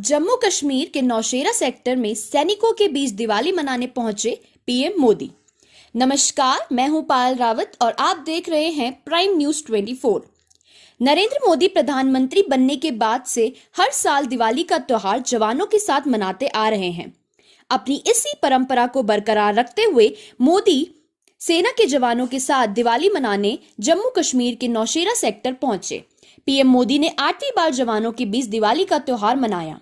जम्मू कश्मीर के नौशेरा सेक्टर में सैनिकों के बीच दिवाली मनाने पहुंचे पीएम मोदी। नमस्कार, मैं हूं पायल रावत और आप देख रहे हैं प्राइम न्यूज 24। नरेंद्र मोदी प्रधानमंत्री बनने के बाद से हर साल दिवाली का त्योहार जवानों के साथ मनाते आ रहे हैं। अपनी इसी परंपरा को बरकरार रखते हुए मोदी सेना के जवानों के साथ दिवाली मनाने जम्मू कश्मीर के नौशेरा सेक्टर पहुंचे। पीएम मोदी ने 8वीं बार जवानों के बीच दिवाली का त्योहार मनाया।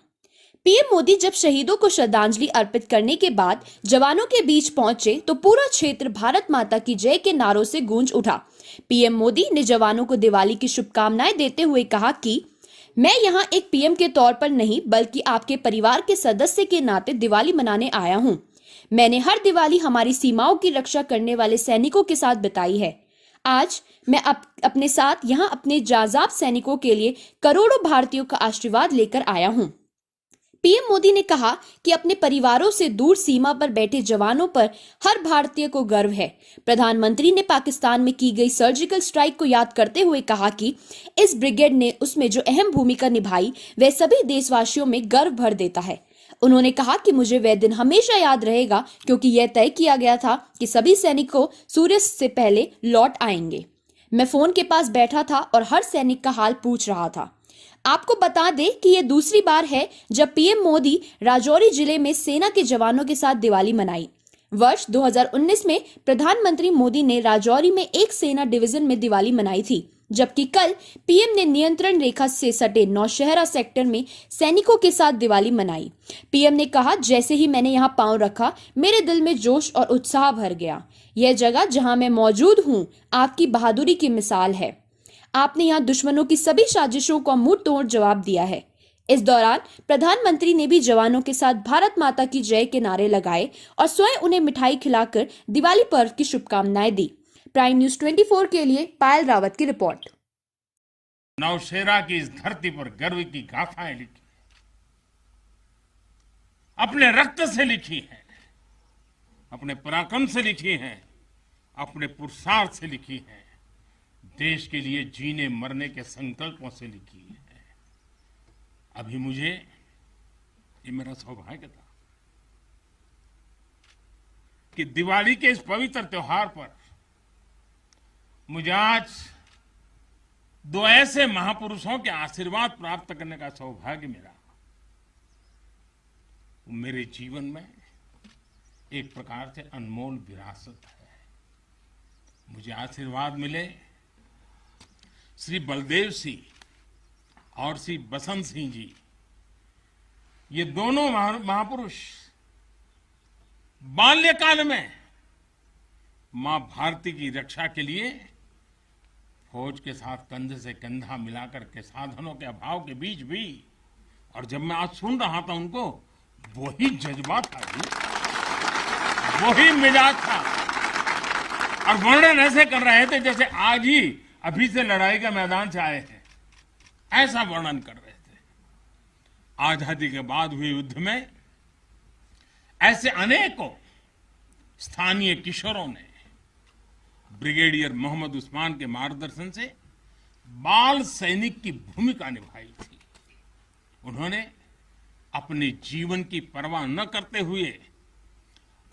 पीएम मोदी जब शहीदों को श्रद्धांजलि अर्पित करने के बाद जवानों के बीच पहुंचे तो पूरा क्षेत्र भारत माता की जय के नारों से गूंज उठा। पीएम मोदी ने जवानों को दिवाली की शुभकामनाएं देते हुए कहा कि मैं यहां एक पीएम के तौर पर नहीं बल्कि आपके परिवार के सदस्य के नाते दिवाली मनाने आया हूं। मैंने हर दिवाली हमारी सीमाओं की रक्षा करने वाले सैनिकों के साथ बिताई है। आज मैं अपने साथ यहां अपने जाजाब सैनिकों के लिए करोड़ों भारतीयों का आशीर्वाद लेकर आया हूं। पीएम मोदी ने कहा कि अपने परिवारों से दूर सीमा पर बैठे जवानों पर हर भारतीय को गर्व है। प्रधानमंत्री ने पाकिस्तान में की गई सर्जिकल स्ट्राइक को याद करते हुए कहा कि इस ब्रिगेड ने उसमें जो अहम भूमिका निभाई वह सभी देशवासियों में गर्व भर देता है। उन्होंने कहा कि मुझे वह दिन हमेशा याद रहेगा क्योंकि यह तय किया गया था कि सभी सैनिकों सूर्यास्त से पहले लौट आएंगे। मैं फोन के पास बैठा था और हर सैनिक का हाल पूछ रहा था। आपको बता दें कि यह दूसरी बार है जब पीएम मोदी राजौरी जिले में सेना के जवानों के साथ दिवाली मनाई। वर्ष 2019 में प्रधानमंत्री मोदी ने राजौरी में एक सेना डिवीजन में दिवाली मनाई थी, जबकि कल पीएम ने नियंत्रण रेखा से सटे नौशहरा सेक्टर में सैनिकों के साथ दिवाली मनाई। पीएम ने कहा, जैसे ही मैंने यहाँ पांव रखा मेरे दिल में जोश और उत्साह भर गया। यह जगह जहां मैं मौजूद हूं आपकी बहादुरी की मिसाल है। आपने यहाँ दुश्मनों की सभी साजिशों का मुंह तोड़ जवाब दिया है। इस दौरान प्रधानमंत्री ने भी जवानों के साथ भारत माता की जय के नारे लगाए और स्वयं उन्हें मिठाई खिलाकर दिवाली पर्व की शुभकामनाएं दी। प्राइम न्यूज 24 के लिए पायल रावत की रिपोर्ट। नौशेरा की इस धरती पर गर्व की गाथाएं लिखी, अपने रक्त से लिखी है, अपने पराक्रम से लिखी है, अपने पुरुषार्थ से लिखी है, देश के लिए जीने मरने के संकल्पों से लिखी है। अभी मुझे ये मेरा सौभाग्य था कि दिवाली के इस पवित्र त्योहार पर मुझे आज दो ऐसे महापुरुषों के आशीर्वाद प्राप्त करने का सौभाग्य मिला। मेरे जीवन में एक प्रकार से अनमोल विरासत है। मुझे आशीर्वाद मिले श्री बलदेव सिंह और श्री बसंत सिंह जी। ये दोनों महापुरुष बाल्यकाल में मां भारती की रक्षा के लिए फौज के साथ कंधे से कंधा मिलाकर के साधनों के अभाव के बीच भी, और जब मैं आज सुन रहा था उनको, वही जज्बा था जी, वही मिजाज था, और वर्णन ऐसे कर रहे थे जैसे आज ही अभी से लड़ाई के मैदान से आए हैं, ऐसा वर्णन कर रहे थे। आजादी के बाद हुए युद्ध में ऐसे अनेकों स्थानीय किशोरों ने ब्रिगेडियर मोहम्मद उस्मान के मार्गदर्शन से बाल सैनिक की भूमिका निभाई थी। उन्होंने अपने जीवन की परवाह न करते हुए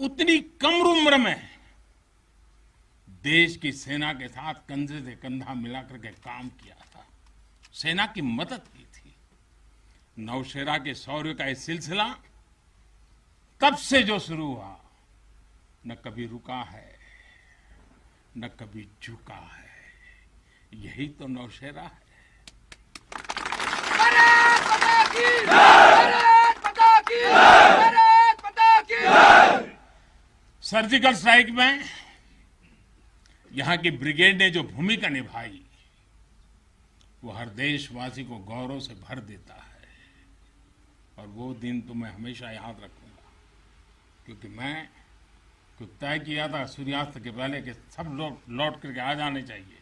उतनी कम उम्र में देश की सेना के साथ कंधे से कंधा मिलाकर के काम किया था, सेना की मदद की थी। नौशेरा के शौर्य का यह सिलसिला तब से जो शुरू हुआ, न कभी रुका है न कभी झुका है। यही तो नौशेरा है। सर्जिकल स्ट्राइक में यहां की ब्रिगेड ने जो भूमिका निभाई वो हर देशवासी को गौरव से भर देता है, और वो दिन तो मैं हमेशा याद रखूंगा, क्योंकि मैं कुछ तय किया था सूर्यास्त के पहले कि सब लोग लौट करके आ जाने चाहिए,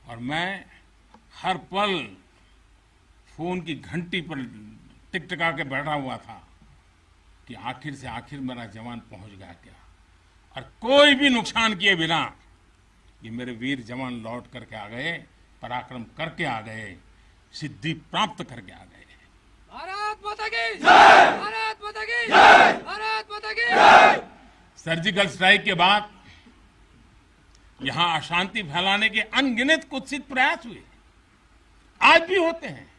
और मैं हर पल फोन की घंटी पर टिकटिका के बैठा हुआ था कि आखिर से आखिर मेरा जवान पहुंच गया क्या, और कोई भी नुकसान किए बिना ये मेरे वीर जवान लौट करके आ गए, पराक्रम करके आ गए, सिद्धि प्राप्त करके आ गए। भारत माता की जय, भारत माता की जय, भारत माता की जय। सर्जिकल स्ट्राइक के बाद यहां अशांति फैलाने के अनगिनत कुत्सित प्रयास हुए, आज भी होते हैं,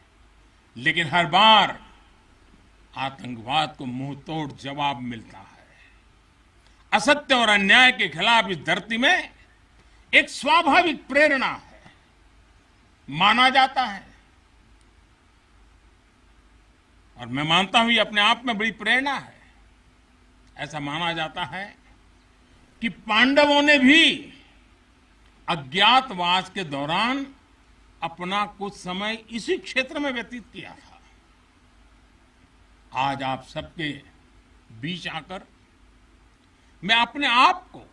लेकिन हर बार आतंकवाद को मुंह तोड़ जवाब मिलता है। असत्य और अन्याय के खिलाफ इस धरती में एक स्वाभाविक प्रेरणा है, माना जाता है, और मैं मानता हूं ये अपने आप में बड़ी प्रेरणा है। ऐसा माना जाता है कि पांडवों ने भी अज्ञातवास के दौरान अपना कुछ समय इसी क्षेत्र में व्यतीत किया था। आज आप सबके बीच आकर मैं अपने आप को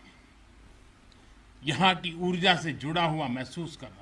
यहां की ऊर्जा से जुड़ा हुआ महसूस कर रहा हूं।